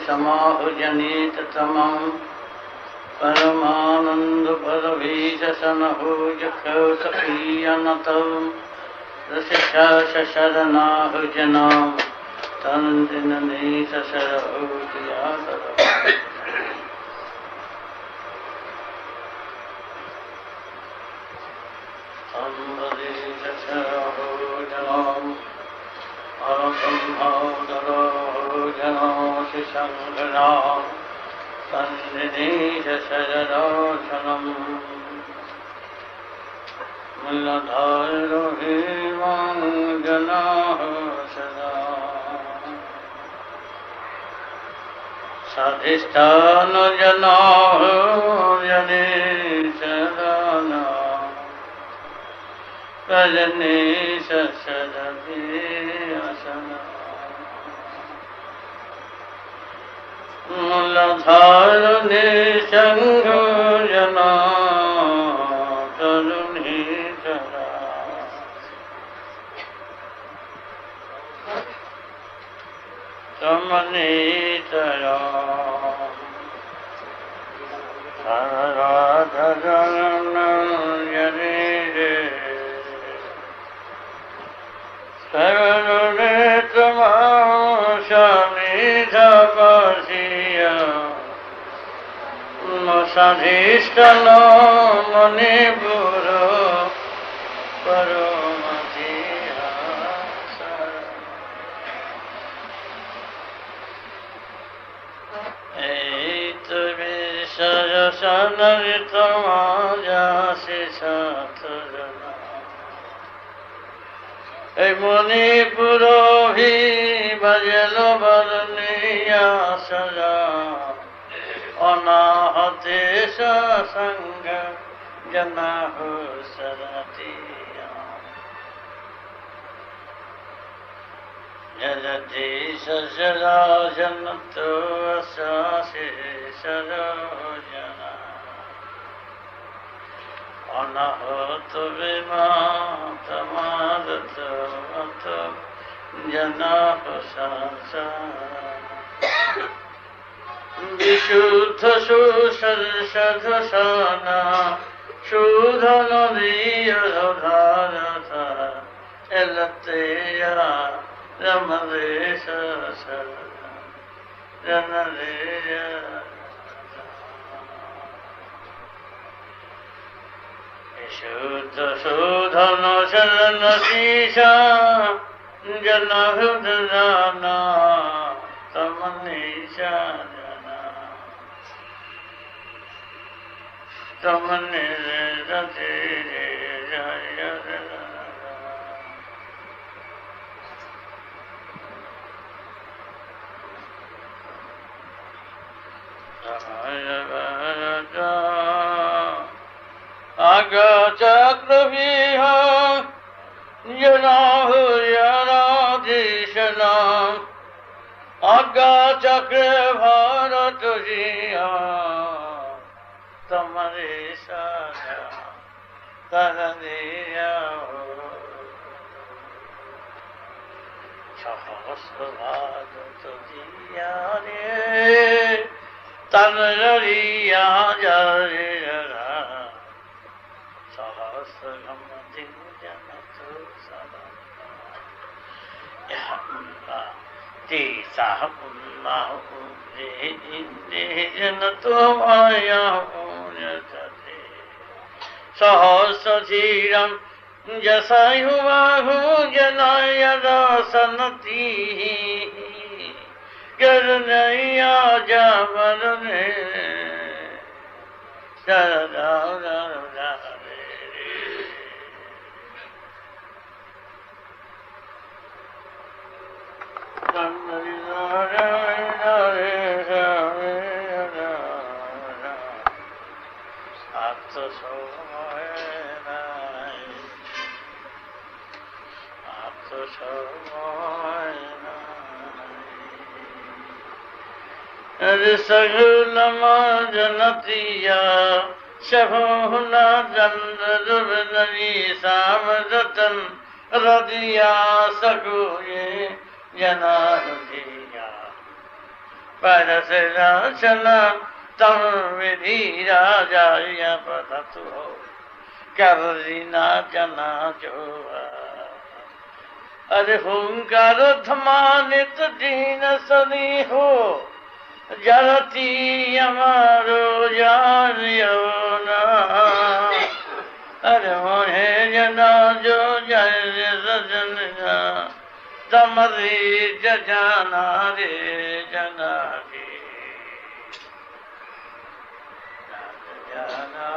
समाहुजनित तमं परमानंद परवीशनहो जखसखीयनतं रसिका शरणाहुजना तंदिनी सशरहुजिया संघना सन्निधीश शरदोषणं मूलधारोहिमाङ्गनाः सदा साधिष्ठानजनाः यदि सदाना रजनीश शरदे असना मूलधारणे संघजना तरुणीधरा समनीतरा राधरण यदि सर्वणे साधिष्ठान मणिपुर परमधिया सरसनरित मायासी साथजना मणिपुर भी बजल बरनिया सजा अनाहते संग जना हो सरतिया जजति सजरा जनतो असासे सरोजना अनाहत विमात मारत मत जना हो संसार विशुद्ध सुसर्षधसाना शूधन दीयधारथ एलतेया रमदेश जनरेय শুদ্ধ শোধন শরণ শীষা জন জানা তমনিশা জানা তমনি রতি জয় চক্রবিহ জনাধীশন অজ্ঞা চক্রে ভারত তোমারে সাজা সহস্র ভারত জিয়ারে তনরিয়া জরে সহস্রম দিন জনত সদা তে সাহপুল্লাহ জনত মায়া পুণ্যতে সহস্র ধীরম যশায়ু বাহু জনায় রসনতি করনৈয়া জামরনে सगुलम जनतिया शहुना चंद्रनी शाम रतन रदिया सगुए जनादिया परस राचन तम विधि राजाय पततु हो करना जना जो अरे हुंकार धमानित दीन सनी हो जरती हमारो जानियो ना अरे मोहे जना जो जय सजन तमरी जाना रे जना रे जाना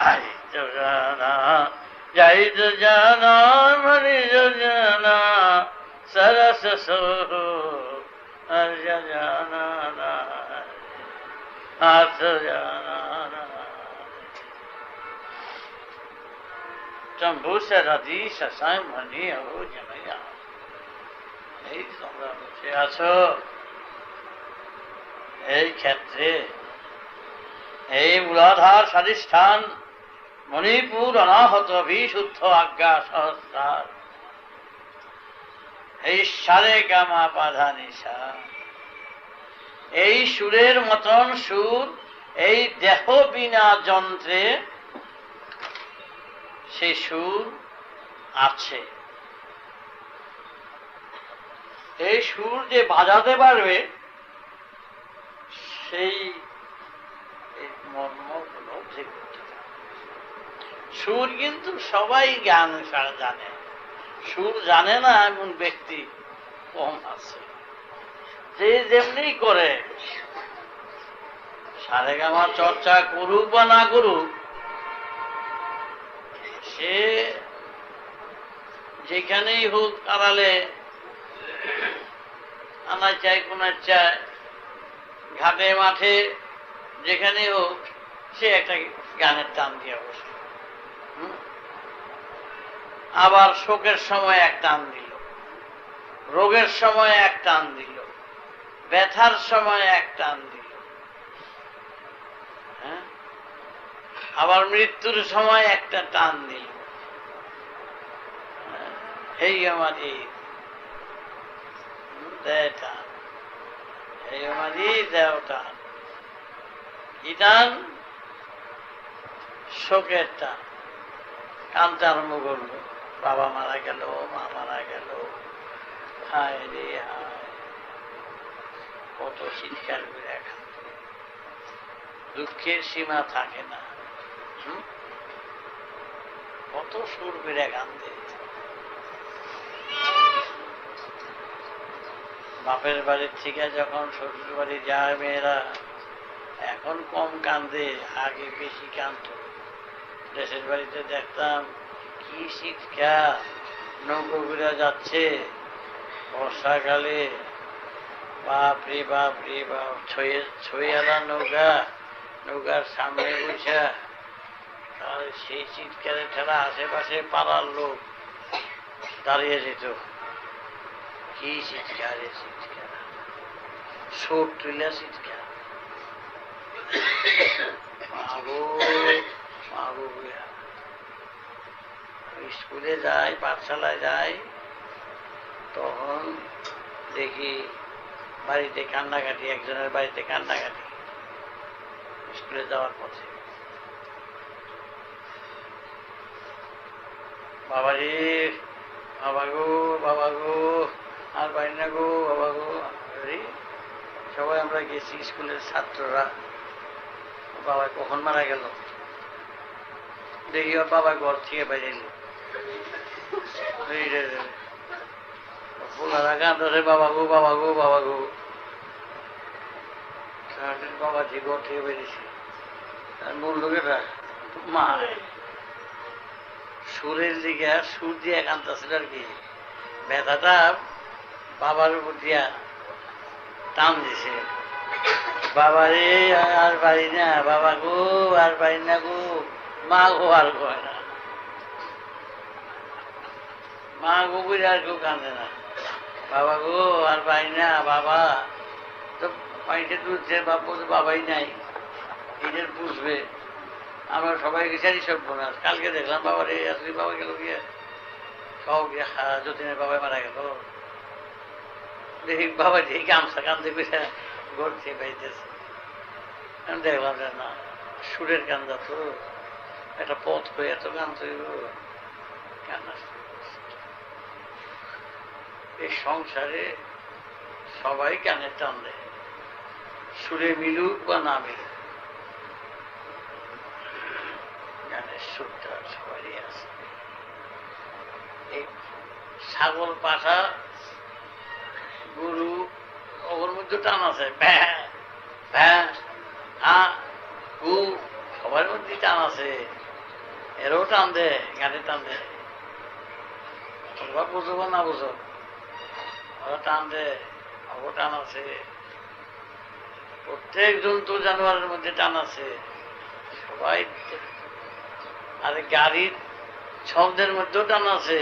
आई तो जाना जय तो जाना मरी जो जाना सरस सो अर्ज जाना हाथ जाना शंभु से रदी ससाय मनी हो जनैया এই তোমরা বসে আছো এই ক্ষেত্রে এই মূলাধার স্বাধিষ্ঠান মণিপুর অনাহত বিশুদ্ধ আজ্ঞা সহস্রার এই সারে গামা পাধা নিশা এই সুরের মতন সুর এই দেহ বিনা যন্ত্রে সেই সুর আছে। এই সুর যে বাজাতে পারবে সেই মর্মগুলো সুর কিন্তু সবাই জ্ঞান জানে, সুর জানে না এমন ব্যক্তি কম আছে। যে যেমনি করে সারেগামা চর্চা করুক বা না করুক, সে যেখানেই হোক আড়ালে আনার চাই কোনার চায় ঘাটে মাঠে যেখানেই হোক সে একটা গানের টান দিয়ে বসে। আবার শোকের সময় এক টান দিল, রোগের সময় এক টান দিল, ব্যথার সময় এক টান দিল, আবার মৃত্যুর সময় একটা টান দিল। এই আমার দেয় টান, এই আমার দেও টান। কি টান? শোকের টান। কানতে আরম্ভ করলো, বাবা মারা গেল, মা মারা গেল, হায় রে হায়, কত চিৎকার করে দুঃখের সীমা থাকে না। কত সুর বেড়ে গান দেয়। বাপের বাড়ির থেকে যখন শ্বশুর বাড়ি যায় মেয়েরা, এখন কম কান্দে, আগে বেশি কাঁদত। দেশের বাড়িতে দেখতাম কি শীতকা, নৌকো ঘুরে যাচ্ছে বর্ষাকালে, বাপ রে বাপ রে বাপ, ছইয়ালা নৌকা, নৌকার সামনে বসা, আর সেই চিৎকারে ঠেলা আশেপাশে পাড়ার লোক দাঁড়িয়ে যেত। কি চিৎকারে চিৎকার, সোট তুলে চিৎকার, মাগো মাগো। স্কুলে যাই, পাঠশালায় যাই, তখন দেখি বাড়িতে কান্নাকাটি, একজনের বাড়িতে কান্নাকাটি স্কুলে যাওয়ার পথে। বাবারে, বাবা গো বাবা গো, আর বাড়ি না গো বাবা গো। সবাই আমরা গেছি স্কুলের ছাত্ররা। বাবা কখন মারা গেল দেখি, ওর বাবা ঘর থেকে বাইরে এলো, ফুলারা কাঁদছে বাবা গো বাবা গো বাবা গো। বাবা যে ঘর থেকে বেরিয়েছে, আর মূল লোকেরা মা সুরের দিকে সুর দিয়ে কাঁদতেছিল আর কি। ব্যথাটা বাবার উপর দিয়া টান দিছে। বাবা রে আর বাড়ি না, বাবা গো আর বাড়ি না গো, মা গো আর কয় না, মা গো বলে আর কেউ কাঁদে না। বাবা গো আর বাড়ি না, বাবা তো পানিতে তুলছে, বাবু তো বাবাই নাই, এদের পুষবে। আমরা সবাই গেছি সব বোনাস। কালকে দেখলাম বাবা রে, আসলে বাবা গেল গিয়ে, সব গিয়ে যতীনের বাবাই মারা গেল। দেখি বাবা যে গামছা কান্দে পেশা ঘর থেকে পাইতেছে। আমি দেখলাম যে না, সুরের কান্দা তো একটা পথ হয়ে এত গান তৈরি কান্না। এই সংসারে সবাই গানের টান দেয়, সুরে মিলুক বা না মিলুক, গানের সুরটা সবারই আছে। এই ছাগল, পাঠা, গরু, ওর মধ্যে টান আছে, ভ্যাঁ হা গু, সবার মধ্যে টান আছে। এরও টান দেয়, গানের টান দেয়। তোমরা বুঝো বা না বুঝো, ওরা টান দেয়, ওর টান আছে। প্রত্যেক জন্তু জানোয়ারের মধ্যে টান আছে, সবাই। আর গাড়ির শব্দের মধ্যেও টান আছে,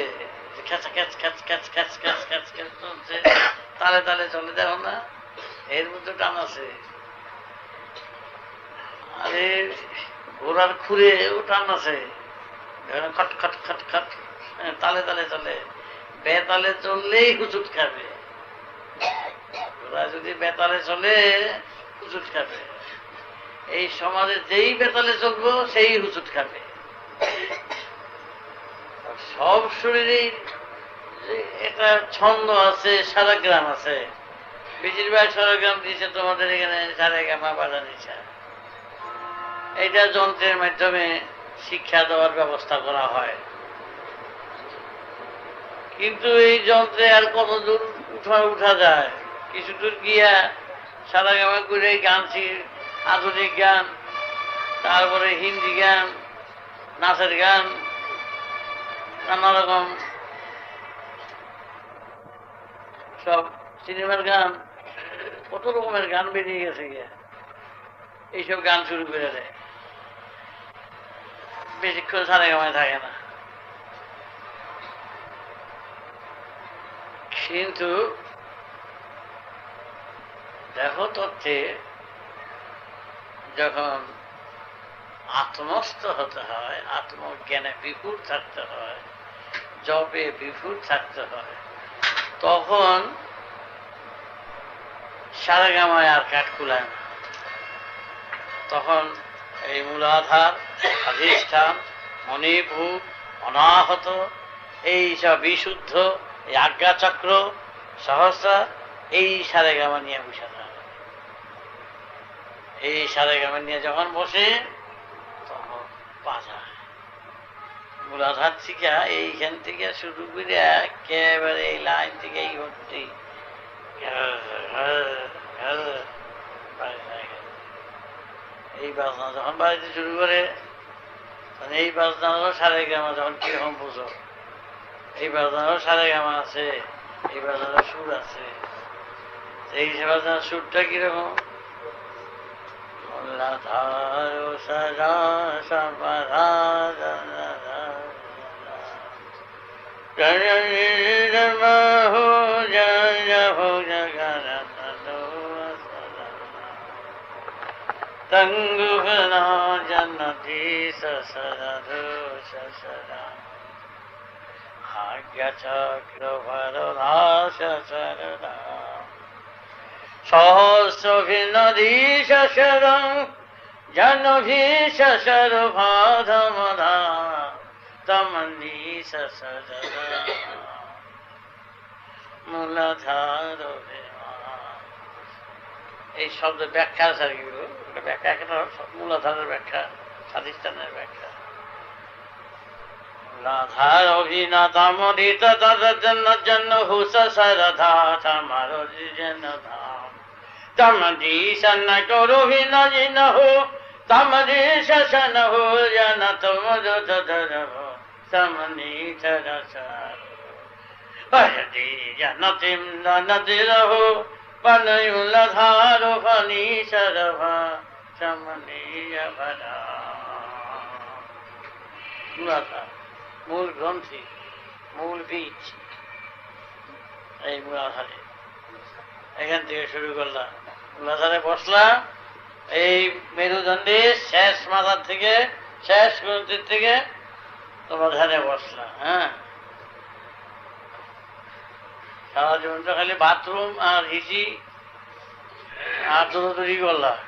চলছে, তালে তালে চলে, দেখো না, এর মধ্যে টান আছে। আরে ঘোড়ার খুঁড়েও টান আছে, খট খট খট খট, তালে তালে চলে। বেতালে চললেই হুচুট খাবে, ঘোড়া যদি বেতালে চলে হুচুট খাবে। এই সমাজে যেই বেতালে চলবো সেই হুচুট খাবে। সব শরীরেই এটা ছন্দ আছে, সারা গ্রাম আছে। বেশিরভাগ সারা গ্রাম দিয়েছে তোমাদের এখানে সারেগামা বাজানিছা। এটা যন্ত্রের মাধ্যমে শিক্ষা দেওয়ার ব্যবস্থা করা হয়, কিন্তু এই যন্ত্রে আর কত দূর উঠা যায়? কিছু দূর গিয়া সারেগামা করে গান, আধুনিক গান, তারপরে হিন্দি গান, নাচের গান, নানা রকম সব সিনেমার গান, কত রকমের গান বেরিয়ে গেছে গিয়া। এইসব গান শুরু করে দেয়, বেশিক্ষণ সারেগামায় থাকে না। কিন্তু দেখো তথ্যে, যখন আত্মস্থ হতে হয়, আত্মজ্ঞানে বিপুল থাকতে হয়, জপে বিপুল থাকতে হয়, তখন সারেগামায় আর কাঠ কুলায় না। তখন এই মূলাধার, অধিষ্ঠান, মণিপুর, অনাহত, এই সব বিশুদ্ধ, এই আজ্ঞাচক্র, সহস্রা, এই সারেগামা নিয়ে বসে থাকে। এই সারেগামা নিয়ে যখন বসে তখন বাজায় মূলাধার থেকে এইখান থেকে শুরু করে একেবারে এই লাইন থেকে এই ভর্তি এই বাজনা যখন বাড়িতে শুরু করে তখন এই বাজনারও সারেগামা যখন কিরকম বুঝো, এই বাজনারও সারেগামা আছে, এই বাজনারও সুর আছে। এই বাজনার সুরটা কিরকম? মূলাধার সদা সর্বদা তঙ্গুবনা জনতি সসরদো সসরা আজ্ঞা চক্রভরধা সসরদা সহস্রভিন্নধি সসরং জনভি সসর ভাধমধা তমনি সসরদা মূলাধার। এই শব্দের ব্যাখ্যা আছে আর কি, ব্যাখ্যা একটা মূলাধারের ব্যাখ্যা, স্বাধিষ্ঠানের ব্যাখ্যা। মূলাধার অভিনাতামদিত তদজন্য জন্য হুস সরধা তমার জন ধাম তমদি সন্ন করো ভিন জিন হো তমদি শশন হো জন তুম ধর হো তমনি ধরস হরি জন তিম নদি রহো পনয়ুলধার ফনি সরভা সমনীয় ভরা। মূলাধার মূল গ্রন্থি, মূল বীজ এই মূলাধারে। এখান থেকে শুরু করলাম, মূলাধারে বসলাম, এই মেরুদণ্ডের শেষ মাথার থেকে শেষ গ্রন্থির থেকে তোমার ধারে বসলাম। হ্যাঁ, সারা জীবনটা খালি বাথরুম আর হিসি আর দৌড়ি করলাম।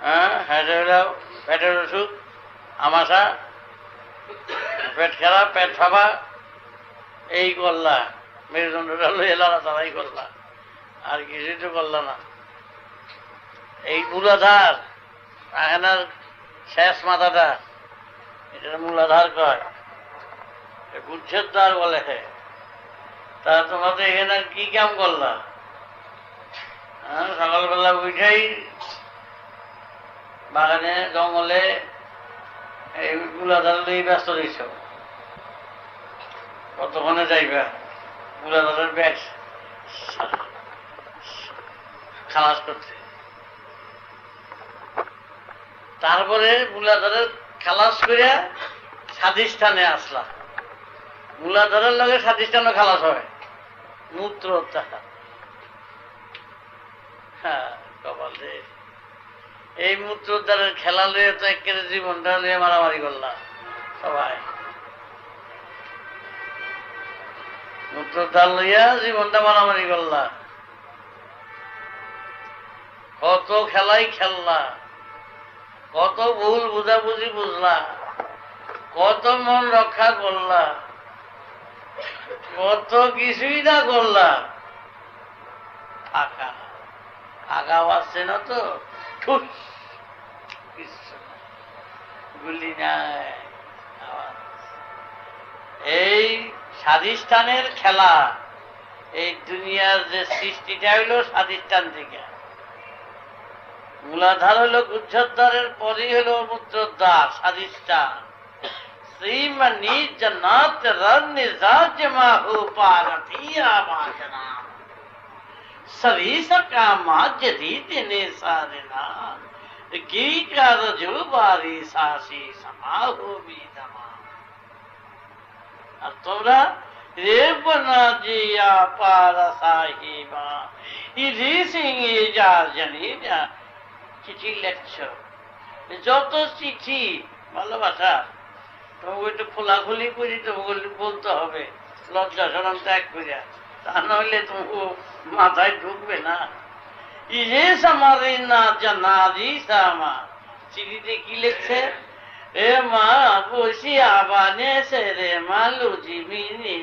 হ্যাঁ, পেটের ওষুধ, আমাশা, পেট খারাপ, পেট ফাঁপা, এই করলা, মেরুদণ্ডটা লইয়ে লড়াচড়াই করলা, আর কিছুই তো করলা না। এই মূলাধার এখানের শেষ মাথাটা, এটা মূলাধার কয়, গুচ্ছের দ্বার বলে। তা তোমরা তো এখানে কি কাম করলা? সকালবেলা উঠেই বাগানে জঙ্গলে এই মূলাধার লই ব্যস্ত দিছ, কতক্ষণে যাইবা মূলাধারের ব্যাগ খালাস করতে। তারপরে মূলাধারের খালাস করে স্বাধিষ্ঠানে আসলা। মূলাধারের লগে স্বাধিষ্ঠানও খালাস হয়, মূত্র কপালে। এই মূত্রোদ্ধারের খেলা লইয়ে তো একেবারে জীবনটা লইয়ে মারামারি করলাম সবাই। মূত্রোদ্ধার লইয়া জীবনটা মারামারি করলাম, কত খেলাই খেললা, কত ভুল বুঝাবুঝি বুঝলা, কত মন রক্ষা করলা, কত কিছুই না করলা। ফাঁকা আগা আসছে না তো, গুলি নাই। এই স্বাধিষ্ঠানের খেলা, এই দুনিয়ার যে সৃষ্টিটা হইলো স্বাধিষ্ঠান থেকে। মূলাধার হইল গুচ্ছদ্বারের পরই হইল মূত্রদ্বার, স্বাধিষ্ঠান। শ্রীমণি জন্নাত রন্নি রাজ্যমা হো পারথিয়া বাজনা सरीस का माज्य ने साधना की का रजो बारी सासी समाहो बीदमा। আর তোমরা রে বনা জিয়া পারা সাহিবা ইরি সিং যা জানি না চিঠি লেখছ, যত চিঠি ভালোবাসা তোমাকে একটু খোলাখুলি করি, তোমাকে বলতে হবে, লজ্জা শরম ত্যাগ করিয়া, তা নইলে তোমাকে মাথায় ঢুকবে না। ইরে সামারি না জানাজি সামা, চিঠিতে কি লিখছে? এ মা বসি আবানে সে রে মালু জিমিনে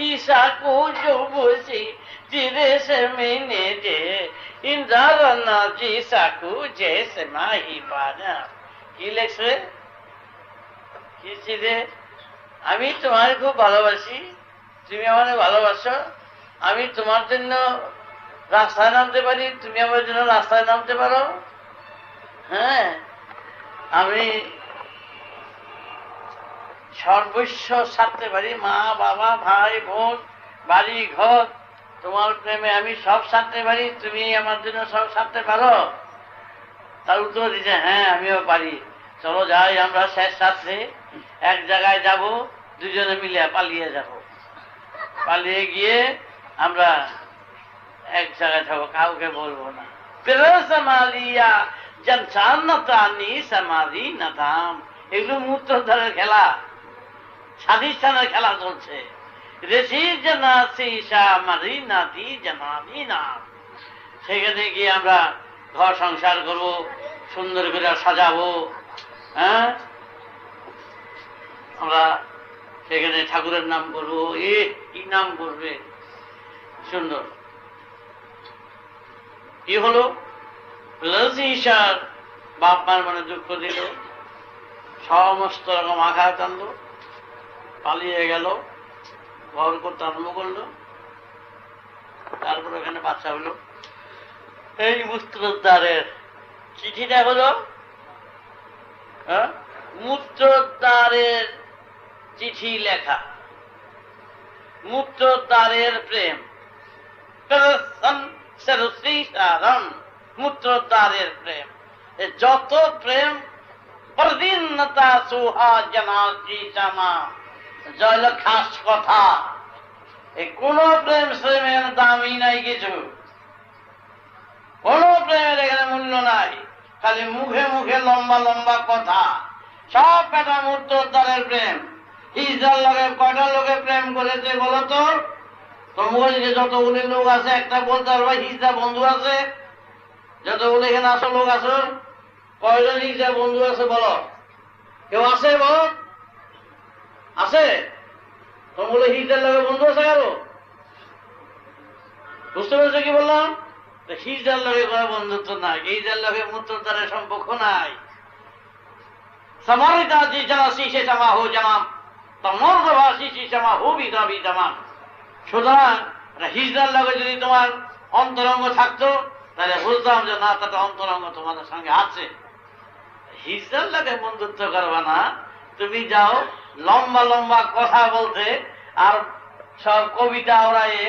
ঈশা কো জো বসি জিরে সে মিনে দে ইন্দ্রানা জি সাকু জেসে মাহি পানা। কি লেখছে? কি চিঠি? আমি তোমার খুব ভালোবাসি, তুমি আমাকে ভালোবাসো, আমি তোমার জন্য রাস্তায় নামতে পারি, তুমি আমার জন্য রাস্তায় নামতে পারো। হ্যাঁ, আমি সর্বস্ব ছাড়তে পারি, মা বাবা ভাই বোন বাড়ি ঘর, তোমার প্রেমে আমি সব ছাড়তে পারি, তুমি আমার জন্য সব ছাড়তে পারো? তার উত্তর দিচ্ছে, হ্যাঁ আমিও পারি, চলো যাই আমরা শেষ রাত্রে এক জায়গায় যাব, দুজনে মিলে পালিয়ে যাব, পালিয়ে গিয়ে আমরা এক জায়গায় যাবো, কাউকে বলবো না। এগুলো মূত্রধারের খেলা, স্বাধিষ্ঠানের খেলা চলছে। সেখানে গিয়ে আমরা ঘর সংসার করবো, সুন্দর করে সাজাবো। হ্যাঁ, আমরা সেখানে ঠাকুরের নাম করবো। কি নাম করবে? সুন্দর। কি হলো? ঈশার বাপ মার মনে দুঃখ দিল, সমস্ত রকম আঘাত আনলো, পালিয়ে গেল, ঘর করতে আরম্ভ করলো। তারপর ওখানে বাচ্চা হলো। এই মূত্রোদ্ধারের চিঠিটা হলো মূত্রোদ্ধারের চিঠি লেখা, মূত্রোদ্ধারের প্রেম, মূত্রোদ্ধারের প্রেম। যত প্রেম প্রদিনতা সুহা জানা জয়ল খাস কথা। কোন প্রেম শ্রেমের দামই নাই, কিছু কোন প্রেমের এখানে মূল্য নাই, খালি মুখে মুখে লম্বা লম্বা কথা। সব বেটা মূত্রোদ্ধারের প্রেম। হিজড়ার লগে কয়টা লোকে প্রেম করেছে বলো তো? তোমার যতগুলি লোক আছে একটা বলতে পারবা হিজড়া বন্ধু আছে? যতগুলি এখানে আসো লোক আছো, কয়জন হিজড়া বন্ধু আছে বলো? কেউ আছে বলো? আছে? তোমাগুলো হিজড়ার লগে বন্ধু আছে কারো? বুঝতে পেরেছো কি বললাম? হিজড়ার লগে কোনো বন্ধুত্ব নাই, হিজড়ার লগে মূত্রোদ্ধারের সম্পর্ক নাই। समारिता जी जना शीशे जमा हो जमा तमर्दभा शीशे जमा हो বিধা বিধামান। সুতরাং হিজড়ার লগে যদি তোমার অন্তরঙ্গ থাকতো তাহলে বুঝতাম যে না, তাতে অন্তরঙ্গ তোমাদের সঙ্গে আছে। হিজড়ার লগে বন্ধুত্ব করবা না, তুমি যাও লম্বা লম্বা কথা বলতে আর সব কবিতা ওড়াইয়ে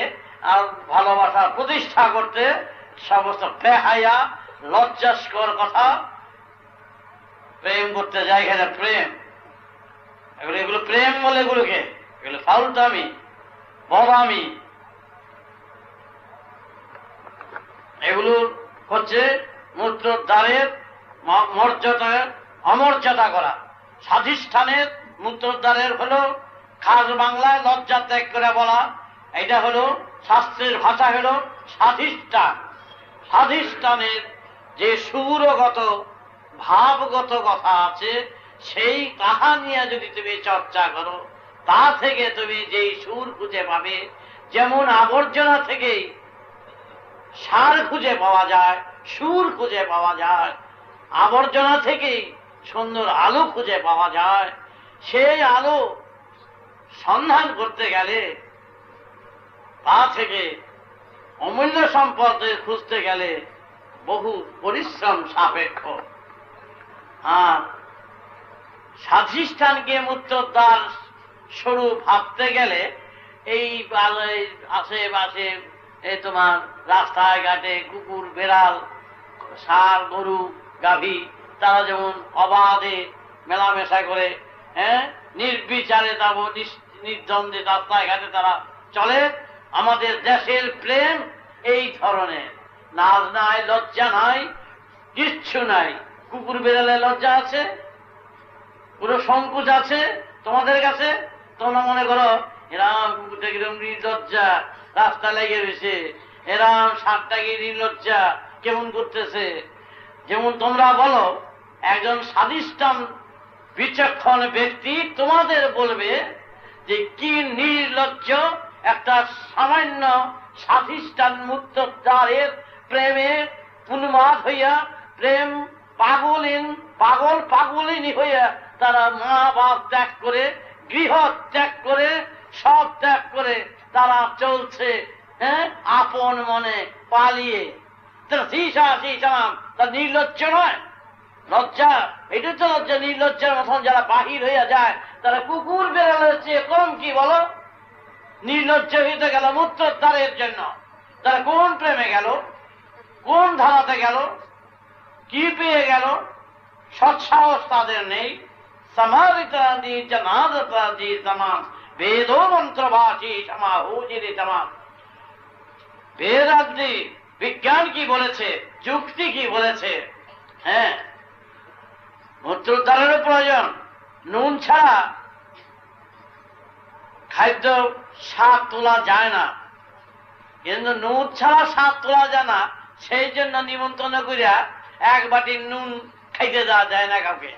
আর ভালোবাসা প্রতিষ্ঠা করতে, সমস্ত বেহায়া লজ্জাস্কর কথা প্রেম করতে যায়। এখানে প্রেম, এগুলো প্রেম বলে, এগুলোকে এগুলো ফাউলটামি, বদামি। এগুলো হচ্ছে মূত্রোদ্ধারের মর্যাদা অমর্যাদা করা। স্বাধিষ্ঠানের মূত্রোদ্ধারের হলো খাস বাংলায় লজ্জা ত্যাগ করে বলা। এটা হলো শাস্ত্রের ভাষা, হলো স্বাধিষ্ঠান। স্বাধিষ্ঠানের যে সুরগত ভাবগত কথা আছে, সেই তাহা নিয়ে যদি তুমি চর্চা করো, তা থেকে তুমি যেই সুর খুঁজে পাবে, যেমন আবর্জনা থেকে সার খুঁজে পাওয়া যায়, সুর খুঁজে পাওয়া যায়, আবর্জনা থেকেই সুন্দর আলো খুঁজে পাওয়া যায়। সেই আলো সন্ধান করতে গেলে, তা থেকে অমূল্য সম্পদ খুঁজতে গেলে বহু পরিশ্রম সাপেক্ষ। আর স্বাধিষ্ঠানকে মূত্রোদ্ধার স্বরূপ ভাবতে গেলে এই আশেপাশে এই তোমার রাস্তায় ঘাটে কুকুর বেড়াল ষাঁড় গরু গাভী, তারা যেমন অবাধে মেলামেশা করে, হ্যাঁ, নির্বিচারে তাবো নির্দ্বন্দ্বে রাস্তায় ঘাটে তারা চলে, আমাদের দেশের প্রেম এই ধরনের। নাজ নাই, লজ্জা নাই, কিচ্ছু নাই। কুকুর বেড়ালে লজ্জা আছে? পুরো সংকোচ আছে তোমাদের কাছে? তোমরা মনে করো এরাম কুকুরটা কিরম নির্লজ্জা, রাস্তা লেগে রয়েছে, এরাম ষাঁড়টাকে নির্লজ্জা কেমন করতেছে। যেমন তোমরা বলো, একজন স্বাধিষ্ঠান বিচক্ষণ ব্যক্তি তোমাদের বলবে যে কি নির্লজ্জ একটা সামান্য স্বাধিষ্ঠান মূত্রোদ্ধারের প্রেমে উন্মাদ হইয়া, প্রেম পাগলিনী হইয়া তারা মা বাপ ত্যাগ করে, গৃহ ত্যাগ করে, সব ত্যাগ করে তারা চলছে আপন মনে পালিয়ে। তার নির্লজ্জ নয়, লজ্জা, এটা তো লজ্জা। নির্লজ্জার মতন যারা বাহির হইয়া যায় তারা কুকুর বেড়ালের চেয়ে কম। কি বলো? নির্লজ্জ হইতে গেল মূত্রোদ্ধারের জন্য। তারা কোন প্রেমে গেল, কোন ধারাতে গেল, কি পেয়ে গেল? সৎসাহস তাদের নেই। সমারিতাদি জনাদতাদি তমাম বেদ মন্ত্রভাষী সমাহুজিরি তমাম। বেদাদি বিজ্ঞান কি বলেছে, যুক্তি কি বলেছে? হ্যাঁ, মূত্রোদ্ধারেরও প্রয়োজন। নুন ছাড়া খাদ্য স্বাদ তোলা যায় না, কিন্তু নুন ছাড়া স্বাদ তোলা যায় না। সেই জন্য নিমন্ত্রণ করিয়া এক বাটি নুন খাইতে দেওয়া যায় না কাউকে।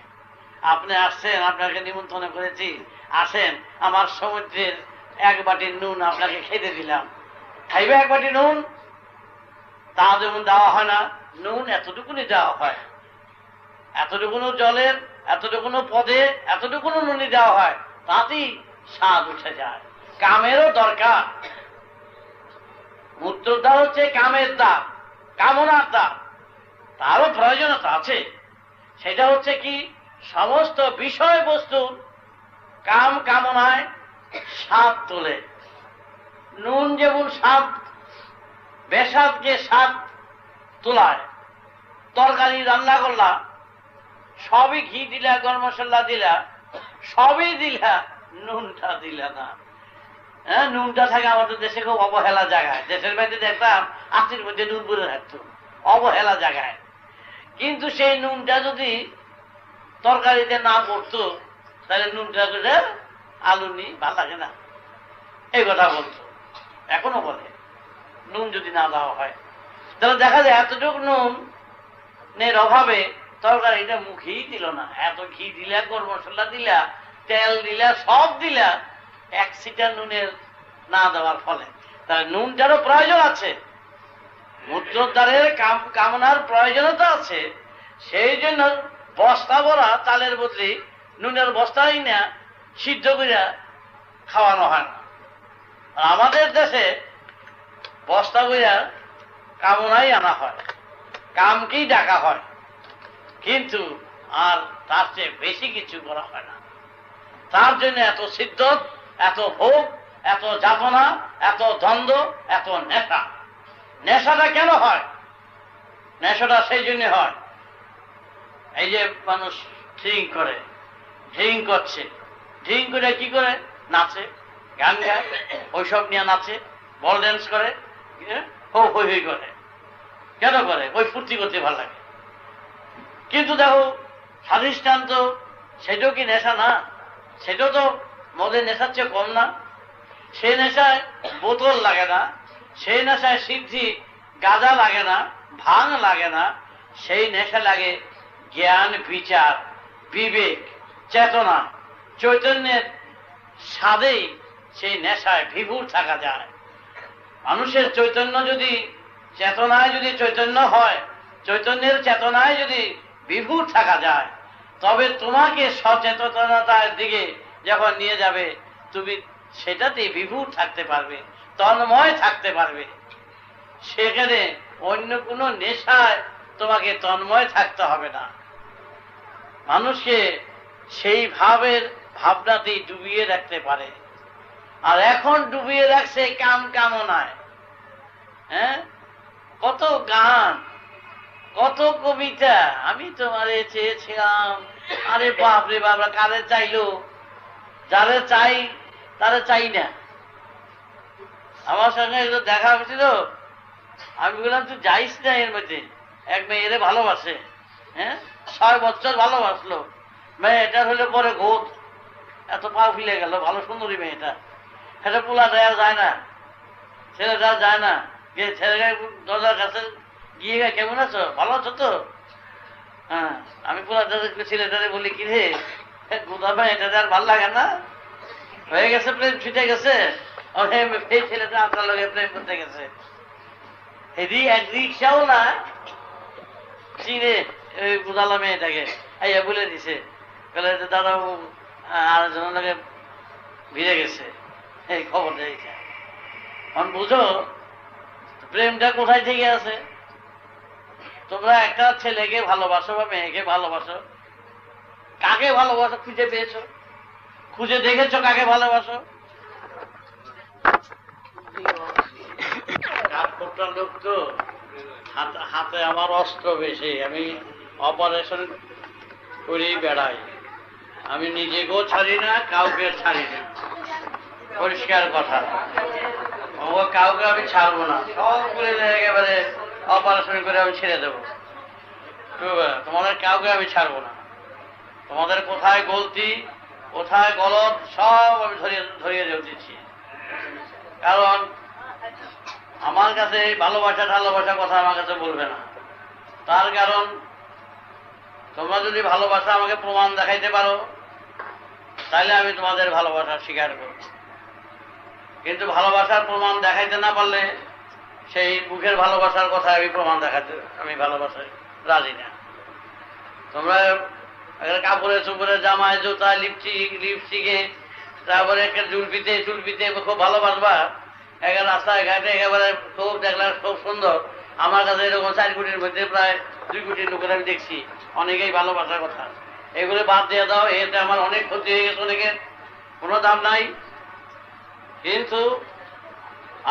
আপনি আসছেন, আপনাকে নিমন্ত্রণ করেছি, আসেন, আমার সমুদ্রের এক বাটি নুন আপনাকে খেতে দিলাম, খাইবে এক বাটি নুন? তা যেমন দেওয়া হয় না। নুন এতটুকুনি দেওয়া হয়, এতটুকুনো জলের, এতটুকুনো পদে, এতটুকুনো নুনি দেওয়া হয়, তাতেই স্বাদ উঠে যায়। কামেরও দরকার। মূত্রোদ্ধার হচ্ছে কামের দাম, কামনার দাম, তারও প্রয়োজনীয়তা আছে। সেটা হচ্ছে কি, সমস্ত বিষয়বস্তু কাম কামনায় স্বাদ তোলে। নুন যেমন স্বাদ, বেসাদকে স্বাদ তোলায়। তরকারি রান্না করলা, সবই ঘি দিলা, গরম মশলা দিলা, সবই দিলা, নুনটা দিলা না। হ্যাঁ, নুনটা থাকে আমাদের দেশে খুব অবহেলা জায়গায়। দেশের বাইরে দেখতাম আশির মধ্যে নুন পরে থাকতো, অবহেলা জায়গায়। কিন্তু সেই নুনটা যদি তরকারিতে না পড়তো, তাহলে নুনটা করে আলু নি ভাল লাগে না, এই কথা বলতো। এখনো বলে নুন যদি না দেওয়া হয়। তাহলে দেখা যায় এতটুকু নুন নের অভাবে তরকারিটা মুখেই দিল না। এত ঘি দিলা, গরম মশলা দিলা, তেল দিলা, সব দিলা, এক সিটা নুনের না দেওয়ার ফলে। তাহলে নুনটারও প্রয়োজন আছে, মূত্রোদ্ধারের কামনার প্রয়োজনীয়তা আছে। সেই জন্য বস্তা ভরা চালের বদলে নুনের বস্তাই না সিদ্ধ করিয়া খাওয়ানো হয় না। আমাদের দেশে বস্তা করিয়া কামনাই আনা হয়, কামকেই ডাকা হয়, কিন্তু আর তার চেয়ে বেশি কিছু করা হয় না। তার জন্য এত সিদ্ধত, এত ভোগ, এত যাতনা, এত দ্বন্দ্ব, এত নেশা। নেশাটা কেন হয়? নেশাটা সেই জন্য হয়, এই যে মানুষ ড্রিঙ্ক করে, ড্রিঙ্ক করছে, ড্রিঙ্ক করে কি করে? নাচে, গান গায়, ওইসব নিয়ে নাচে, বল ড্যান্স করে, হো হই হই করে। কেন করে? ওই ফুর্তি করতে ভালো লাগে। কিন্তু দেখো স্বাধিষ্ঠান তো সেটাও কি নেশা না? সেটাও তো মদের নেশার চেয়ে কম না। সেই নেশায় বোতল লাগে না, সেই নেশায় সিদ্ধি গাঁজা লাগে না, ভাঙ লাগে না। সেই নেশা লাগে জ্ঞান, বিচার, বিবেক, চেতনা, চৈতন্যের স্বাদেই সেই নেশায় বিভোর থাকা যায়। মানুষের চৈতন্য যদি, চেতনায় যদি চৈতন্য হয়, চৈতন্যের চেতনায় যদি বিভোর থাকা যায়, তবে তোমাকে সচেতনতার দিকে যখন নিয়ে যাবে, তুমি সেটাতে বিভোর থাকতে পারবে, তন্ময় থাকতে পারবে। সেখানে অন্য কোনো নেশায় তোমাকে তন্ময় থাকতে হবে না। মানুষকে সেই ভাবের ভাবনাতেই ডুবিয়ে রাখতে পারে। আর এখন ডুবিয়ে রাখছে কাম কামনায়। হ্যাঁ, কত গান, কত কবিতা, আমি তোমারে চেয়েছিলাম, আরে বাপ রে বাপ, কারে চাইলো? যারে চাই তারে চাই না। আমার সঙ্গে দেখা হয়েছিল, আমি বললাম তুই যাইস না এর মধ্যে। এক মেয়েরে ভালোবাসে, হ্যাঁ, 6 বছর ভালোবাসলো। মেয়েটার হলে পরে গোদ, এত পা ফিলে গেল, ভালো সুন্দরী মেয়েটা। সেটা পোলা দেওয়া যায় না, ছেলেটা যায় না। গিয়ে ছেলেটা দরজার কাছে গিয়ে, কেমন আছো, ভালো আছো তো? হ্যাঁ, আমি পোলা ছেলেটারে বলি, কি রে গোদা মেয়েটা আর ভাল লাগে না? হয়ে গেছে, প্রেম ছুটে গেছে, এই ছেলেটা আপনার লগে প্রেম করতে গেছে। এদি এক রিক্সাও না চিনে ওই বুঝালা মেয়েটাকে আইয়া বলে দিছে, বলে দাদা আরেকজনকে ভিড়ে গেছে, এই খবর দেখে। এখন বুঝো প্রেমটা কোথায় থেকে আছে। তোমরা একটা ছেলেকে ভালোবাসো বা মেয়েকে ভালোবাসো, কাকে ভালোবাসো খুঁজে পেয়েছো? খুঁজে দেখেছো কাকে ভালোবাসো? লোক তো হাতে আমার অস্ত্র বেশি, আমি অপারেশন করেই বেড়াই, আমি নিজেকেও ছাড়ি না, কাউকে ছাড়ি না, পরিষ্কার কথা। কাউকে আমি ছাড়বো না, সব করে একেবারে অপারেশন করে আমি ছেড়ে দেবো। তোমাদের কাউকে আমি ছাড়বো না। তোমাদের কোথায় গলতি কোথায় গলত সব আমি ধরিয়ে দিচ্ছি। কারণ আমার কাছে ভালোবাসা কথা আমার কাছে বলবে না। তার কারণ তোমরা যদি ভালোবাসা আমাকে প্রমাণ দেখাইতে পারো তাহলে আমি তোমাদের ভালোবাসা স্বীকার করব, কিন্তু ভালোবাসার প্রমাণ দেখাইতে না পারলে সেই মুখের ভালোবাসার কথা আমি প্রমাণ দেখাতে আমি ভালোবাসায় রাজি না। তোমরা কাপড়ে চুপড়ে জামায় জুতা লিপস্টিকে তারপরে একটা চুলপিতে খুব ভালোবাসবা, একেবারে রাস্তায় ঘাটে একেবারে খুব দেখলাম খুব সুন্দর। আমার কাছে এরকম 4 কোটির মধ্যে প্রায় 2 কোটি লোকের আমি দেখছি, অনেকেই ভালোবাসার কথা। এগুলো বাদ দিয়ে দাও, এতে আমার অনেক ক্ষতি হয়ে গেছে, অনেকের কোনো দাম নাই। কিন্তু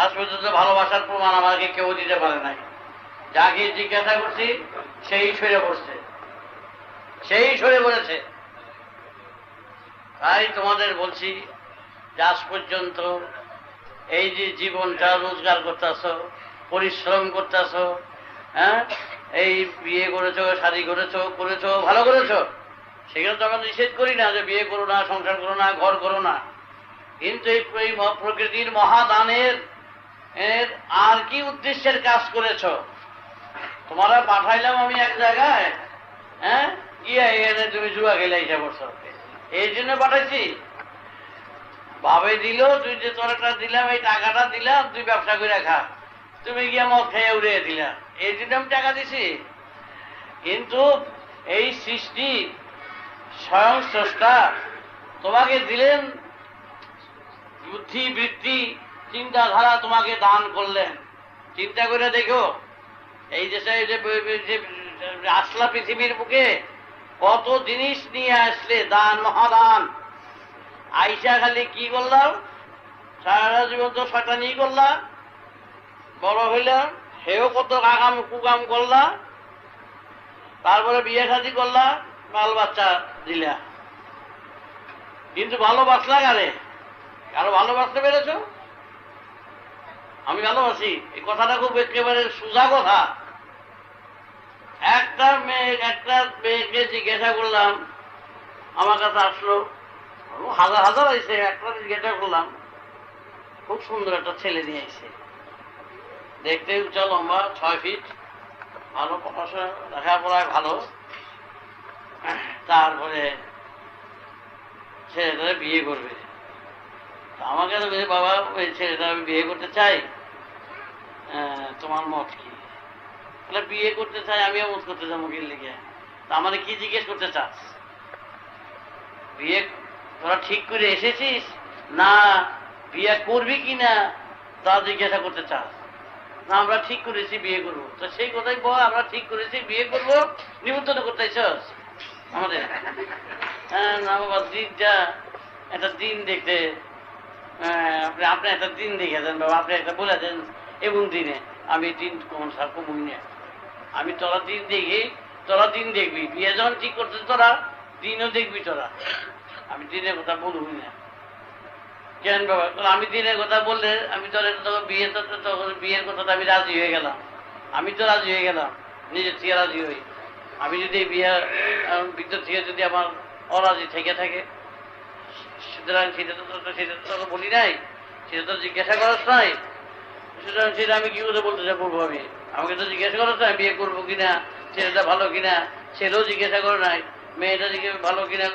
আজ পর্যন্ত ভালোবাসার প্রমাণ আমাকে কেউ দিতে পারে নাই। যাকে জিজ্ঞাসা করছি সেই সরে পড়েছে। তাই তোমাদের বলছি যে আজ পর্যন্ত এই যে জীবনটা রোজগার করতেছো, পরিশ্রম করতেছো, হ্যাঁ, এই বিয়ে করেছো, শাদী করেছো ভালো করেছো, সেখানে তো আমরা নিষেধ করি না যে বিয়ে করো না, সংসার করো না, ঘর করো না। কিন্তু এই প্রকৃতির মহাদানের আর কি উদ্দেশ্যের কাজ করেছো? তোমরা পাঠাইলাম আমি এক জায়গায়, হ্যাঁ, এখানে তুমি জুয়া খেলে এসে বসো, এই জন্য পাঠাইছি। ভাবে দিল তুই যে তোর একটা দিলাম, এই টাকাটা দিলাম তুই ব্যবসা করে খা, তুমি গিয়ে মদ খেয়ে উড়িয়ে দিলাম, এই জন্য আমি টাকা দিছি। কিন্তু এই সৃষ্টি স্বয়ং স্রষ্টা তোমাকে দিলেন বুদ্ধি, বৃত্তি, চিন্তাধারা তোমাকে দান করলেন। চিন্তা করে দেখো, এই দেশে আসলা পৃথিবীর বুকে কত জিনিস নিয়ে আসলে, দান মহাদান। আইসা খালি কি করলাম, সারা জীবন তো শয়তানি করলাম, বড় হইলাম সেও কত কুকাম করলা, তারপরে বিয়ে শাদী করলা, বাল বাচ্চা দিলা। কিন্তু ভালোবাসলা কারো ভালোবাসতে পেরেছ? আমি ভালোবাসি, এই কথাটা খুব একেবারে সোজা কথা। একটা মেয়েকে জিজ্ঞাসা করলাম, আমার কাছে আসলো, হাজার আইসে, একটা জিজ্ঞাসা করলাম, খুব সুন্দর একটা ছেলে নিয়ে আইসে, দেখতে উঁচা লম্বা 6 ফিট, ভালো পড়াশোনা লেখাপড়ায় ভালো, তারপরে ছেলেটা বিয়ে করবে। আমাকে তো বাবা ওই ছেলেটা আমি বিয়ে করতে চাই, তোমার মত কি? বিয়ে করতে চাই, আমিও মত করতে যাবো কি লিখে? তা আমাদের কি জিজ্ঞেস করতে চাস? বিয়ে তোরা ঠিক করে এসেছিস না বিয়ে করবি কিনা তা জিজ্ঞাসা করতে চাস? না আমরা ঠিক করেছি বিয়ে করবো। তো সেই কথাই বল, আমরা ঠিক করেছি বিয়ে করবো, নিমন্ত্রণ করতে চাস আমাদের? হ্যাঁ না বাবা, দিন যা একটা দিন দেখতে, আপনি একটা দিন দেখে দেন বাবা, আপনি একটা বলে দেন এবং দিনে আমি দিন কোন সার কমুই না। আমি তোরা দিন দেখি, তোরা দিন দেখবি, বিয়ে যখন ঠিক করতে তোরা দিনও দেখবি তোরা, আমি দিনের কথা বলবই না। কেন বাবা? আমি দিনের কথা বললে আমি তোর বিয়ের কথাটা আমি রাজি হয়ে গেলাম, আমি তো রাজি হয়ে গেলাম, নিজের থেকে রাজি হই। আমি যদি বিয়ের ভিতর থেকে যদি আমার অরাজি থেকে থাকে, সুতরাং সেটা তো বলি নাই, সেটা তো জিজ্ঞাসা করার নাই। সুতরাং সেটা আমি কি করে বলতে বলবো? আমাকে তো জিজ্ঞাসা করার নাই বিয়ে করবো কিনা, ছেলেটা ভালো কিনা, ছেলেও জিজ্ঞাসা করে নাই, মেয়েটা ভালো কিনা,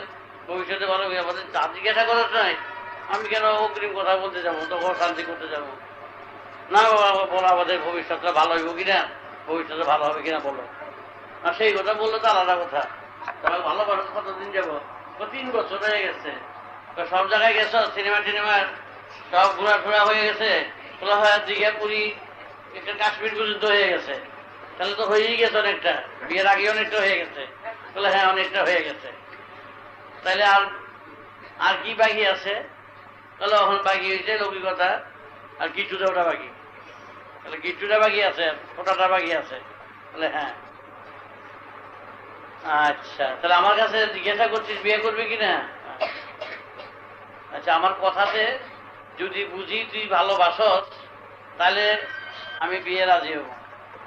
ভবিষ্যতে ভালো কিনা, তা জিজ্ঞাসা করার নাই। আমি কেন অগ্রিম কথা বলতে যাবো, তখন শান্তি করতে যাবো? না বাবা বলো আমাদের ভবিষ্যৎটা ভালো হইব কিনা, ভবিষ্যতে ভালো হবে কিনা বলো। আর সেই কথা বললো তো আলাদা কথা। তবে ভালো মানুষ কতদিন যাবো, 3 বছর হয়ে গেছে। সব জায়গায় গেছো, সিনেমা টিনেমার সব ঘোরাফেরা হয়ে গেছে, খোলা হয় দীঘা পুরী একটা কাশ্মীর পর্যন্ত হয়ে গেছে। তাহলে তো হয়েই গেছে অনেকটা, বিয়ের আগে অনেকটা হয়ে গেছে। বলে হ্যাঁ অনেকটা হয়ে গেছে। তাহলে আর আর কি বাকি আছে? তাহলে এখন বাকি হয়েছে লৌকিকতা আর গিট্টুটা, ওটা বাকি। তাহলে গিট্টুটা বাকি আছে, ওটাটা বাকি আছে। বলে হ্যাঁ। আচ্ছা, তাহলে আমার কাছে জিজ্ঞাসা করছিস বিয়ে করবি কিনা? আচ্ছা, আমার কথাতে যদি বুঝি তুই ভালোবাসস তাহলে আমি বিয়ে রাজি হব।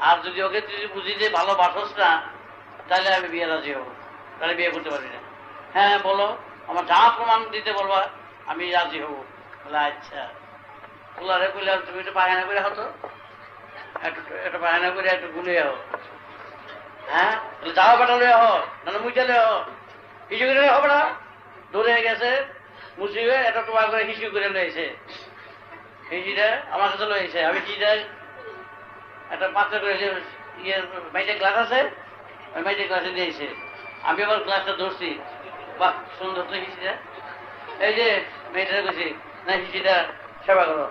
আর যদি ওকে তুই বুঝি যে ভালোবাসস না তাহলে আমি বিয়ে রাজি হব, তাহলে বিয়ে করতে পারবি না। হ্যাঁ বলো, আমার যা প্রমাণ দিতে বলবা আমি রাজি হব। বলে আচ্ছা। বলারে বললে তুমি একটু পায়না করে হতো, একটু পায়না করে একটু গুলিয়ে হো। হ্যাঁ যাওয়া বেটা লয়ে হো, নাহলে মুইটালে হো, হিসু করে হবে না। দৌড়ে গেছে মুসিবে, এটা তোমার করে হিসু করে লয়েছে। হিসিটা আমার কাছে লয়েছে, আমি হিসিটা একটা পাত্র করে ইয়ে মাইটে গ্লাস আছে, ওই মাইটে গ্লাসে দিয়েছে। আমি আবার গ্লাসটা ধরছি, বাহ সুন্দর তো হিসিটা। এই যে মেয়েটা কইছি না হিসিটা সেবা করো।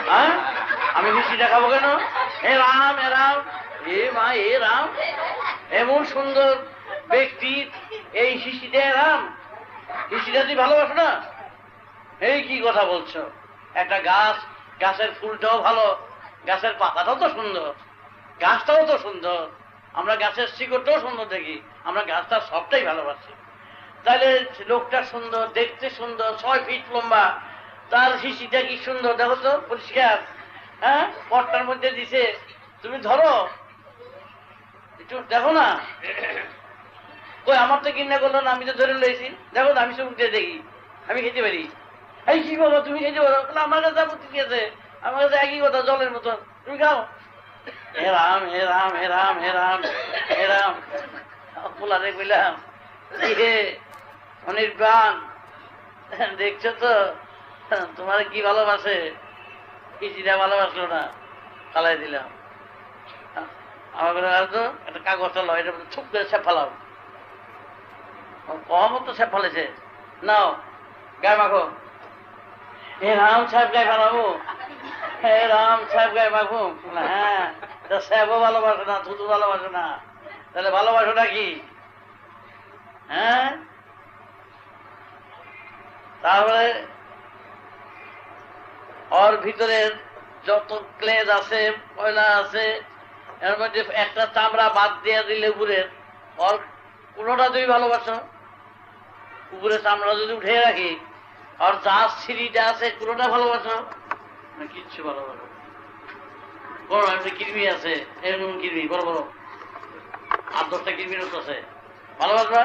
হ্যাঁ আমি হিসিটা খাবো কেন? হে রাম এ রাম, এ মা এ রাম, এমন সুন্দর ব্যক্তি এই হিসিটা রাম, হিসিটা তুই ভালোবাসো না? এই কি কথা বলছো? একটা গাছ, গাছের ফুলটাও ভালো, গাছের পাতাটাও তো সুন্দর, গাছটাও তো সুন্দর, আমরা গাছের শিকড়টাও সুন্দর দেখি, আমরা গাছটা সবটাই ভালোবাসি। তাহলে লোকটা সুন্দর, দেখতে সুন্দর, 6 ফিট লম্বা, তার হিসিটা কি সুন্দর দেখো তো, পরিষ্কার। হ্যাঁ পটটার মধ্যে দিছে, তুমি ধরো একটু দেখো না। কই আমার তো কিনা করলো না, আমি তো ধরে লইছি, দেখো না আমি চোখ দিয়ে দেখি, আমি খেতে পারি। এই কি বলো তুমি খেতে পারো? আমার কাছে আপত্তি কি আছে? আমার কাছে একই কথা, জলের মতন, তুমি খাও। হে রাম হে রাম হে রাম হে রাম হে রাম। পোলারে কইলাম হে অনির্বাণ, দেখছো তো তোমার কি ভালোবাসে, কিছুটা ভালোবাসলো না, ফালাই দিলাম। আমার করে আসতো একটা কাগজটা লয়, এটা ছুপ করে সে ফালাও। কমও তো সে ফলেছে, নাও গায়ে মাখো। হে রাম সাহেব গায়ে ফালাবো, হে রাম সাহেব গায়ে মাখো। হ্যাঁ সাহেবও ভালোবাসে না, থুতু ভালোবাসে না, তাহলে ভালোবাসোটা কি? হ্যাঁ তাহলে ওর ভিতরের যত ক্লেদ আছে, ময়লা আছে, এর মধ্যে একটা চামড়া বাদ দিয়ে দিলে উপরের, ওর কোনোটা তুমি ভালোবাসো? উপরে চামড়া যদি উঠে রাখি, আর যা সিঁড়িটা আছে কোনোটা ভালোবাসো না? কিচ্ছু ভালোবাসো। বড় একটা কৃমি আছে, এরকম কৃমি বড় বড় 8-10টা কৃমির আছে, ভালোবাসবা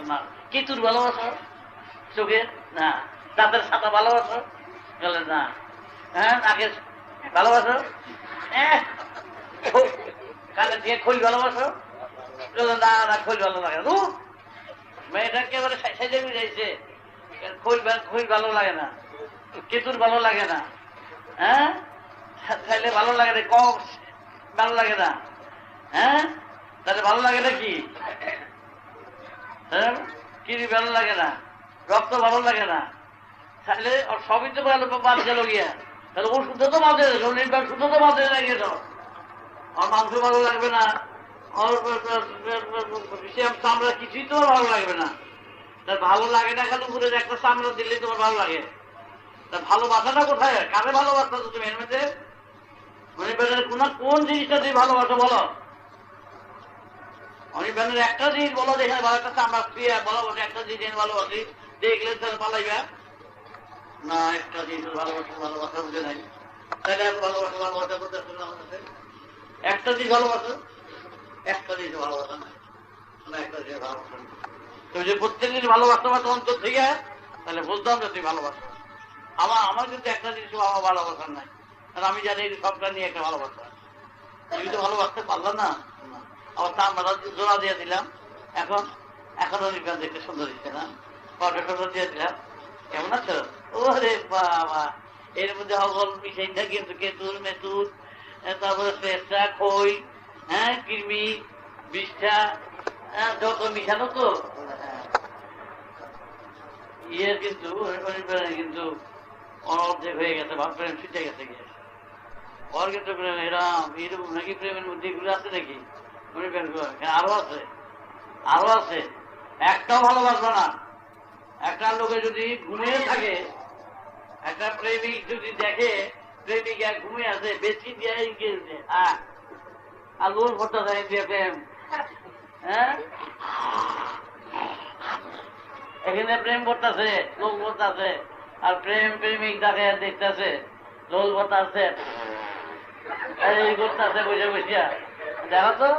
না? কিতুর ভালোবাসো? চোখে না? দাঁতের ছাতা ভালোবাসো? গেলে না? হ্যাঁ আগে ভালোবাসো? কানে দিয়ে খোল ভালোবাসো? না না খোল ভালো লাগে না। মেয়েটা একেবারে সাইজে যাইছে, খোল ভালো লাগে না, কেতুর ভালো লাগে না। হ্যাঁ খাইলে ভালো লাগে না, কম ভালো লাগে না। হ্যাঁ তাহলে ভালো লাগে না কি? হ্যাঁ কি ভালো লাগে না, রক্ত ভালো লাগে না, তাহলে সবই তো ভালো বাদ গেল গিয়া। তাহলে ও শুদ্ধ তো বাদে, শুদ্ধ তো বাদে লাগে তো, আর মাংস ভালো লাগবে না, চামড়া কিছুই তোমার ভালো লাগবে না। তার ভালো লাগে না কেন? উপরে একটা চামড়া দিলে তোমার ভালো লাগে। তার ভালোবাসাটা কোথায়? কারে ভালোবাসা তুমি এর মধ্যে? অনির্বাণের কোন জিনিসটা তুমি ভালোবাসো বলো? অনির্বাণের একটা জিনিস বলো, যেখানে ভালো একটা চামড়া প্রিয়া বলো, একটা জিনিস ভালোবাসি, দেখলে তাহলে পালাইবা না। একটা জিনিস ভালোবাসা বুঝে নাই, তাহলে ভালোবাসা করতে একটা জিনিস ভালোবাসো, একটা জিনিস ভালোবাসা না, একটা জিনিস ভালোবাসা না। তুমি যে প্রত্যেক জিনিস ভালোবাসতে পারতো অন্তর থেকে, তাহলে বলতাম যে তুই ভালোবাসো। আমার কিন্তু একটা জিনিস আমার ভালোবাসার নাই, আর আমি জানি সবটা নিয়ে একটা ভালোবাসা। তুমি তো ভালোবাসতে পারলাম না, আবার চামড়া জোড়া দিয়ে দিলাম, এখনো দেখতে সুন্দর দিচ্ছে না, কটা সুন্দর দিয়ে দিলাম, কেমন আছো? ওরে বাবা এর মধ্যে হগল মিশাই থাকে, কেতুর মেতুর, তারপরে পেঁচা, খই, হ্যাঁ, কৃমি, বিষ্ঠা, যত মিশানো তো ইয়ের কিন্তু কিন্তু অর্ধেক হয়ে গেছে, ভাব প্রেম ছুটে গেছে গিয়ে। ওর কিন্তু প্রেম এরম এরকম নাকি প্রেমের মধ্যে এগুলো আছে নাকি? মনে প্রেম আরো আছে, আরো আছে। একটাও ভালোবাসবে না। একটা লোকে যদি ঘুমিয়ে থাকে, একটা প্রেমিক যদি দেখে প্রেমিকা ঘুমিয়ে আছে, বেশি দিয়ে গিয়েছে আর লোল ভরটা দেয় দিয়ে প্রেম, হ্যাঁ, এখানে প্রেম করতেছে, লোল করতেছে, আর প্রেম প্রেমিক দেখে দেখতেছে, লোল করতেছে, এই করতেছে বসে বসিয়া, দেখো তো,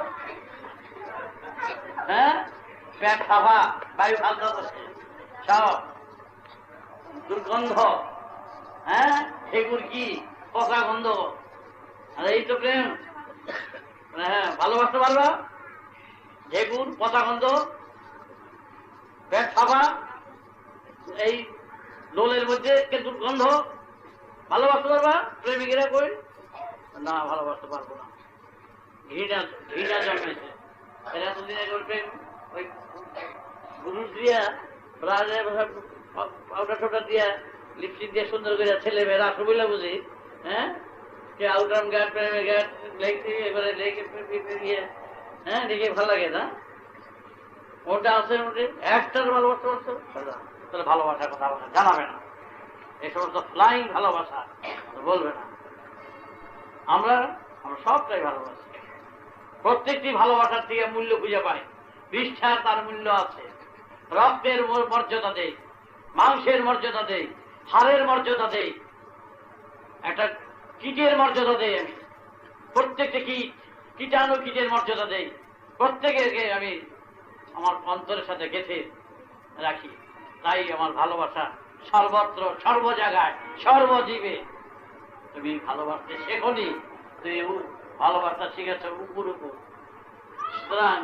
হ্যাঁ, পেট সাফা, বায়ু ফালতেছে, সব দুর্গন্ধ, হ্যাঁ, এগুর কি পচা গন্ধ। আর এই তো প্রেম। হ্যাঁ, ভালোবাসতে পারবা? ঢেকুর, পচা গন্ধ, পেট সাফা, এই লোলের মধ্যে কে দুর্গন্ধ, ভালোবাসতে পারবা? প্রেমিকেরা কই না, ভালোবাসতে পারবো না, ঘৃণা ঘৃণা জন্মেছে। এরা দুদিন একবার প্রেম ওই গুরু দিয়া পাউডার টাউডার দিয়া লিপস্টিক দিয়ে সুন্দর করে ছেলে মেয়েরা আসো বলে বুঝি, হ্যাঁ, কে আউটরাম গার্ড প্রেমে গার্ড এবারে লেগে হ্যাঁ, দেখে ভালো লাগে না? ওটা আছে ওটা একটার ভালোবাসতে পারছো, তাহলে ভালোবাসার কথা জানাবে না, এই সমস্ত ফ্লাইং ভালোবাসা বলবে না। আমরা আমরা সবটাই ভালোবাসি, প্রত্যেকটি ভালোবাসার থেকে মূল্য খুঁজে পাই। বিষ্ঠার তার মূল্য আছে, রক্তের মর্যাদা দেই, মাংসের মর্যাদা দেই, হাড়ের মর্যাদা দেই, একটা কীটের মর্যাদা দেই। আমি প্রত্যেকটা কীটাণু কীটের মর্যাদা দেই, প্রত্যেকে আমি আমার অন্তরের সাথে গেঁথে রাখি। তাই আমার ভালোবাসা সর্বত্র, সর্ব জায়গায়, সর্বজীবে। তুমি ভালোবাসতে শেখনি, তুমি ভালোবাসা শিখেছ উপর উপর। সুতরাং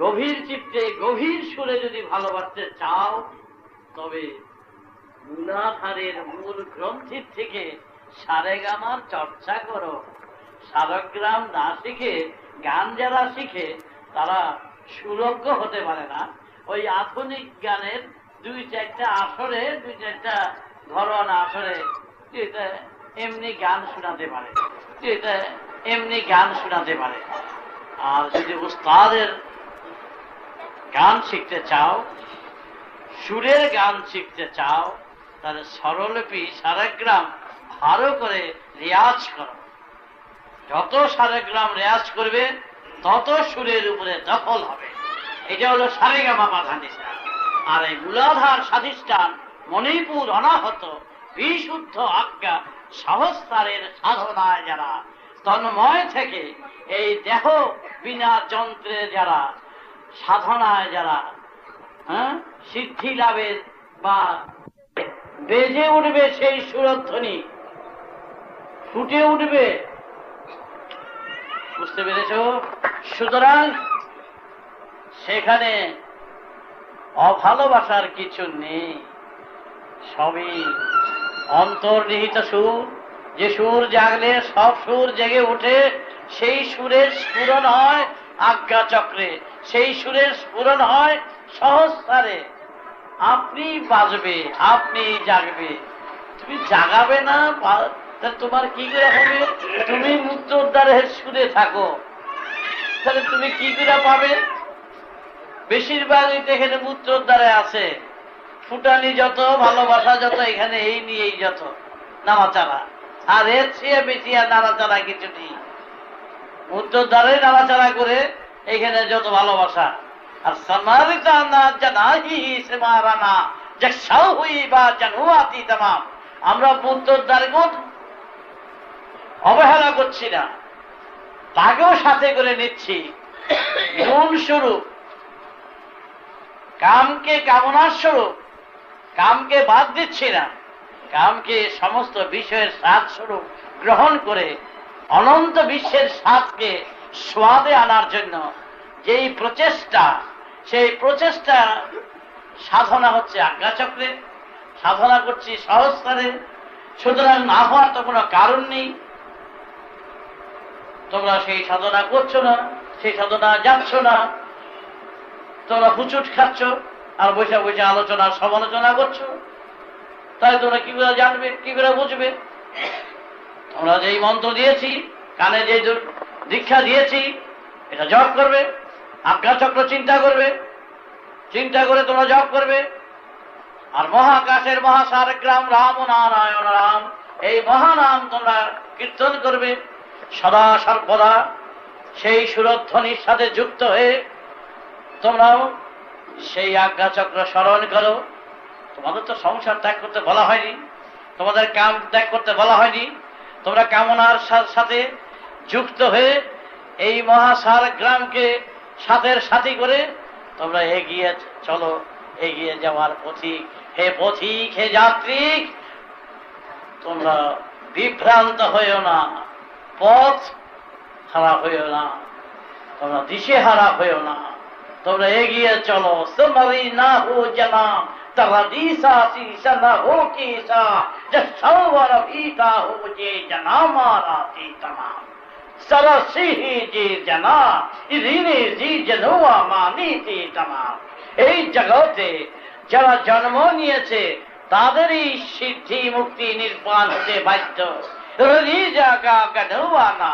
গভীর চিত্তে গভীর সুরে যদি ভালোবাসতে চাও, তবে মূলাধারের মূল গ্রন্থির থেকে সারেগামার চর্চা করো। সারগ্রাম না শিখে, গান যারা শিখে তারা সুরজ্ঞ হতে পারে না। ওই আধুনিক গানের দুই চারটা আসরে, দুই চারটা ঘরোয়া আসরে এমনি গান শোনাতে পারে, এমনি গান শোনাতে পারে। আর যদি উস্তাদের গান শিখতে চাও, সুরের গান শিখতে চাও, তাহলে স্বরলিপি সারেগ্রাম ভালো করে রেয়াজ করো। যত সারেগ্রাম রেয়াজ করবে তত সুরের উপরে দখল হবে। এটা হলো সারেগামা পাধানিসা। আর এই মূলাধার স্বাধিষ্ঠান মণিপুর অনাহত বিশুদ্ধ আজ্ঞা সহস্রারের সাধনায় যারা তন্ময় থেকে এই দেহ বিনা যন্ত্রে যারা সাধনায় যারা সিদ্ধি লাভের বা বেজে উঠবে সেই সুরধ্বনি, ফুটে উঠবে। বুঝতে পেরেছ? সুতরাং সেখানে অভালোবাসার কিছু নেই, সবই অন্তর্নিহিত সুর। যে সুর জাগলে সব সুর জেগে ওঠে, সেই সুরের স্ফুরণ হয় আজ্ঞা চক্রে, সেই সুরের স্ফুরণ হয় সহস্রারে। আপনি বাজবে, আপনি জাগবে, তুমি জাগাবে না, তোমার কি করে হবে? তুমি মুক্তোদ্ধারের সুরে থাকো, তাহলে তুমি কি করে পাবে? বেশিরভাগই তো এখানে মুক্তোদ্ধারে আছে, ফুটানি যত, ভালোবাসা যত, এখানে এই নিয়েই যত নাড়াচাড়া। আর এর চেয়ে বেশি আর নাড়াচাড়া কিছু নেই। মুক্তোদ্ধারে নাড়াচাড়া করে এখানে যত ভালোবাসা। আর সমারিতা না জানাহি সে মারানা জাসাও হুই বা জানুয়াতি তামাম। আমরা মুক্তোদ্ধারকে অবহেলা করছি না, তাকেও সাথে করে নিচ্ছি। গুণ স্বরূপ, কামকে কামনার স্বরূপ, কামকে বাদ দিচ্ছি না, কামকে সমস্ত বিষয়ের স্বাদ স্বরূপ গ্রহণ করে অনন্ত বিশ্বের স্বাদকে স্বাদে আনার জন্য যেই প্রচেষ্টা, সেই প্রচেষ্টা সাধনা হচ্ছে আজ্ঞাচক্রে, সাধনা করছি সহস্রারে। সুতরাং না হওয়ার তো কোনো কারণ নেই। তোমরা সেই সাধনা করছো না, সেই সাধনা যাচ্ছ না, তোমরা হুচুট খাচ্ছ আর বসে বসে আলোচনা সমালোচনা করছো। তাই তোমরা কি করে জানবে, কি করে বুঝবে? তোমরা যেই মন্ত্র দিয়েছি, কানে যে দীক্ষা দিয়েছি, এটা জপ করবে, আজ্ঞাচক্র চিন্তা করবে, চিন্তা করে তোমরা জপ করবে। আর মহাকাশের মহাসার গ্রাম রাম নারায়ণ রাম, এই মহানাম তোমরা কীর্তন করবে সদা সর্বদা। সেই সুরধ্বনির সাথে যুক্ত হয়ে তোমরাও সেই আজ্ঞাচক্র স্মরণ করো। তোমাদের তো সংসার ত্যাগ করতে বলা হয়নি, তোমাদের কাম ত্যাগ করতে বলা হয়নি। তোমরা কামনার সাথে যুক্ত হয়ে এই মহাসার গ্রামকে সাথের সাথী করে তোমরা এগিয়ে চলো, এগিয়ে যাওয়ার পথিক। হে পথিক, হে যাত্রীক, তোমরা বিভ্রান্ত হইও না, পথ হারা হইও না, তোমরা দিশে হারা হইও না, তোমরা এগিয়ে চলো। তোমারি না হো জানা তারা দিশা শিশা না হো কিসা, যে সর্বর ভীতা হো যে জানা মারা চেতনা, সরসিহি যে জানা ইদিনে জি জনুয়া মানি চেতনা। এই জগতে যারা জন্ম নিয়েছে তাদেরই সিদ্ধি মুক্তি নির্বাণ হতে বাধ্য। না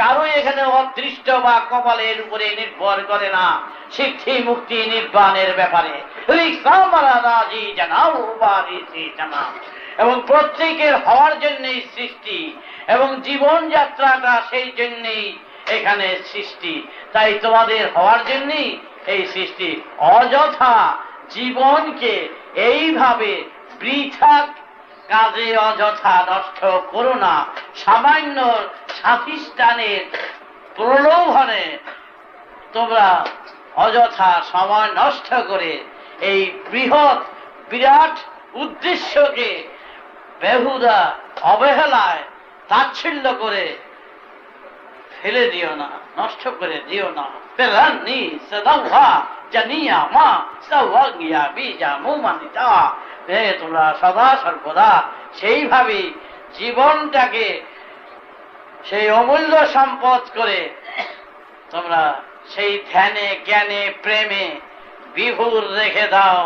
কারো এখানে অদৃষ্ট বা কপালের উপরে নির্ভর করে না সিদ্ধি মুক্তি নির্বাণের ব্যাপারে। এবং প্রত্যেকের হওয়ার জন্যই সৃষ্টি, এবং জীবন যাত্রাটা সেই জন্যই এখানে সৃষ্টি। তাই তোমাদের হওয়ার জন্যই এই সৃষ্টি। অযথা জীবনকে এইভাবে বৃথা কাজে অযথা নষ্ট করো না। সামান্য সাধিষ্ঠানের প্রলোভনে তোমরা অযথা সময় নষ্ট করে এই বৃহৎ বিরাট উদ্দেশ্যকে বেহুদা অবহেলায় তাচ্ছিল্য করে ফেলে দিও না, নষ্ট করে দিও না। পেলানি সদৌহা জানিয়া মা সৌভাগ্যা বীজা মুমানিতা। তোমরা সদা সর্বদা সেইভাবে জীবনটাকে সেই অমূল্য সম্পদ করে তোমরা সেই ধ্যানে জ্ঞানে প্রেমে বিভোর রেখে দাও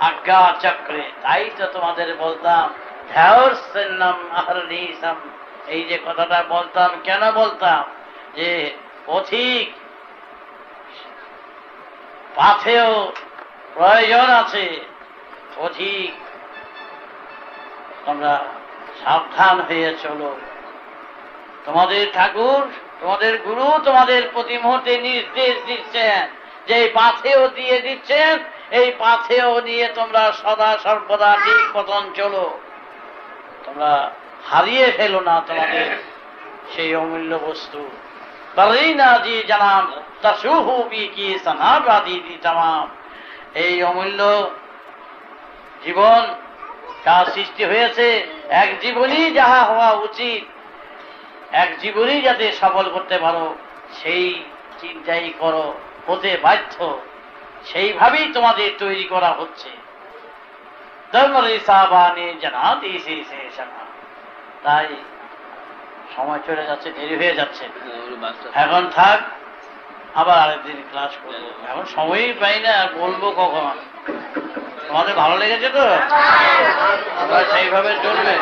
আজ্ঞা চক্রে। তাই তো তোমাদের বলতাম ধ্যাওর্সন্নম আহরণীসম। এই যে কথাটা বলতাম, কেন বলতাম? যে পথিক পাথেও প্রয়োজন আছে। পথিক তোমরা সাবধান হয়ে চলো। তোমাদের ঠাকুর, তোমাদের গুরু তোমাদের প্রতি মুহূর্তে নির্দেশ দিচ্ছেন, যে এই পাথেও দিয়ে দিচ্ছেন, এই পাথেও নিয়ে তোমরা সদা সর্বদা ঠিক পথন চলো। তোমরা হারিয়ে ফেলো না তোমাদের সেই অমূল্য বস্তু। জানাম এই অমূল্য জীবন যা সৃষ্টি হয়েছে, এক জীবনই যাহা হওয়া উচিত, এক জীবনই যাতে সফল করতে পারো সেই চিন্তাই করো, হতে বাধ্য। সেইভাবেই তোমাদের তৈরি করা হচ্ছে। তাই সময় চলে যাচ্ছে, দেরি হয়ে যাচ্ছে। এখন থাক, আবার আরেকদিন ক্লাস করবো। এখন সময়ই পাই না, আর বলবো কখন। তোমাদের ভালো লেগেছে তো? সেইভাবে চলবে।